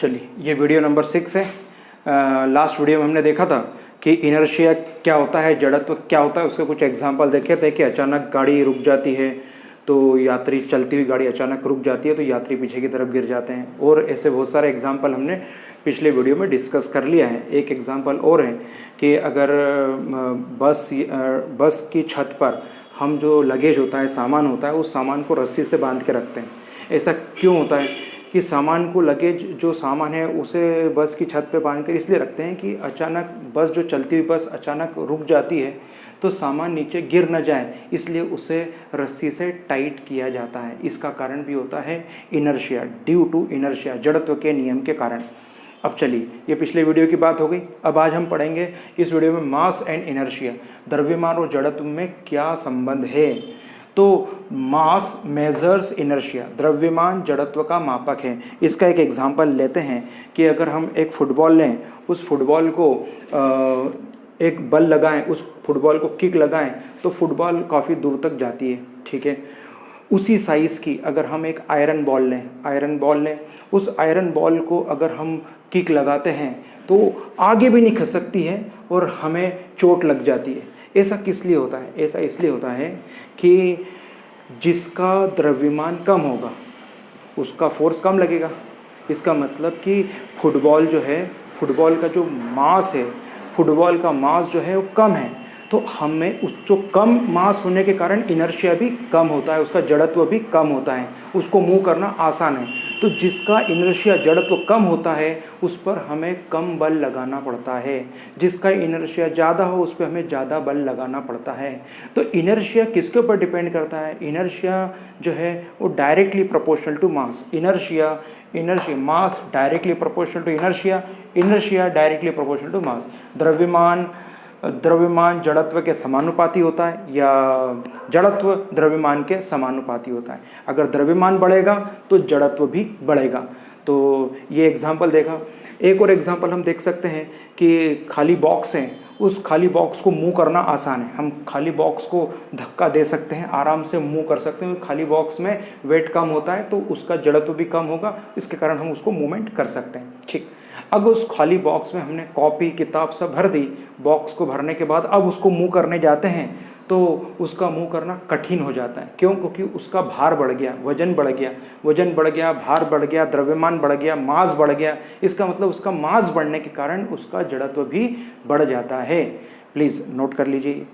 चलिए, ये video number 6 है। लास्ट वीडियो में हमने देखा था कि इनर्शिया क्या होता है, जड़त्व क्या होता है, उसके कुछ एग्जांपल देखे थे कि अचानक गाड़ी रुक जाती है तो यात्री, चलती हुई गाड़ी अचानक रुक जाती है तो यात्री पीछे की तरफ गिर जाते हैं, और ऐसे बहुत सारे एग्जांपल हमने पिछले वीडियो में डिस्कस कर लिया है। एक एग्जांपल और है कि अगर बस की छत पर हम जो लगेज होता है, सामान होता है, उस सामान को रस्सी से बांध के रखते हैं। ऐसा क्यों होता है कि सामान को, लगेज जो सामान है उसे बस की छत पे बांध कर इसलिए रखते हैं कि अचानक बस, जो चलती हुई बस अचानक रुक जाती है तो सामान नीचे गिर न जाए, इसलिए उसे रस्सी से टाइट किया जाता है। इसका कारण भी होता है इनर्शिया, ड्यू टू इनर्शिया, जड़त्व के नियम के कारण। अब चलिए, ये पिछले वीडियो की बात हो गई। अब आज हम पढ़ेंगे इस वीडियो में मास एंड इनर्शिया, द्रव्यमान और जड़त्व में क्या संबंध है। तो मास मेजर्स इनर्शिया, द्रव्यमान जड़त्व का मापक है। इसका एक एग्जांपल लेते हैं कि अगर हम एक फुटबॉल लें, उस फुटबॉल को एक बल लगाएं, उस फुटबॉल को किक लगाएं तो फुटबॉल काफ़ी दूर तक जाती है, ठीक है। उसी साइज़ की अगर हम एक आयरन बॉल लें, उस आयरन बॉल को अगर हम किक लगाते हैं तो आगे भी नहीं खस सकती है और हमें चोट लग जाती है। ऐसा किस लिए होता है? ऐसा इसलिए होता है कि जिसका द्रव्यमान कम होगा उसका फोर्स कम लगेगा। इसका मतलब कि फुटबॉल जो है, फुटबॉल का जो मास है, फुटबॉल का मास जो है वो कम है, तो हमें उस जो कम मास होने के कारण इनर्शिया भी कम होता है, उसका जड़त्व भी कम होता है, उसको मूव करना आसान है। तो जिसका इनर्शिया, जड़त्व कम होता है उस पर हमें कम बल लगाना पड़ता है, जिसका इनर्शिया ज़्यादा हो उस पर हमें ज़्यादा बल लगाना पड़ता है। तो इनर्शिया किसके ऊपर डिपेंड करता है? इनर्शिया जो है वो directly proportional to mass. Inertia mass directly proportional to inertia, inertia directly proportional to mass. द्रव्यमान जड़त्व के समानुपाती होता है या जड़त्व द्रव्यमान के समानुपाती होता है। अगर द्रव्यमान बढ़ेगा तो जड़त्व भी बढ़ेगा। तो ये एग्जाम्पल देखा। एक और एग्जाम्पल हम देख सकते हैं कि खाली बॉक्स है, उस खाली बॉक्स को मूव करना आसान है। हम खाली बॉक्स को धक्का दे सकते हैं, आराम से मूव कर सकते हैं। खाली बॉक्स में वेट कम होता है तो उसका जड़त्व भी कम होगा, इसके कारण हम उसको मूवमेंट कर सकते हैं, ठीक। अब उस खाली बॉक्स में हमने कॉपी किताब सब भर दी। बॉक्स को भरने के बाद अब उसको मूव करने जाते हैं तो उसका मूव करना कठिन हो जाता है। क्यों? क्योंकि उसका भार बढ़ गया, वजन बढ़ गया, भार बढ़ गया, द्रव्यमान बढ़ गया, मास बढ़ गया। इसका मतलब उसका मास बढ़ने के कारण उसका जड़त्व भी बढ़ जाता है। प्लीज़ नोट कर लीजिए।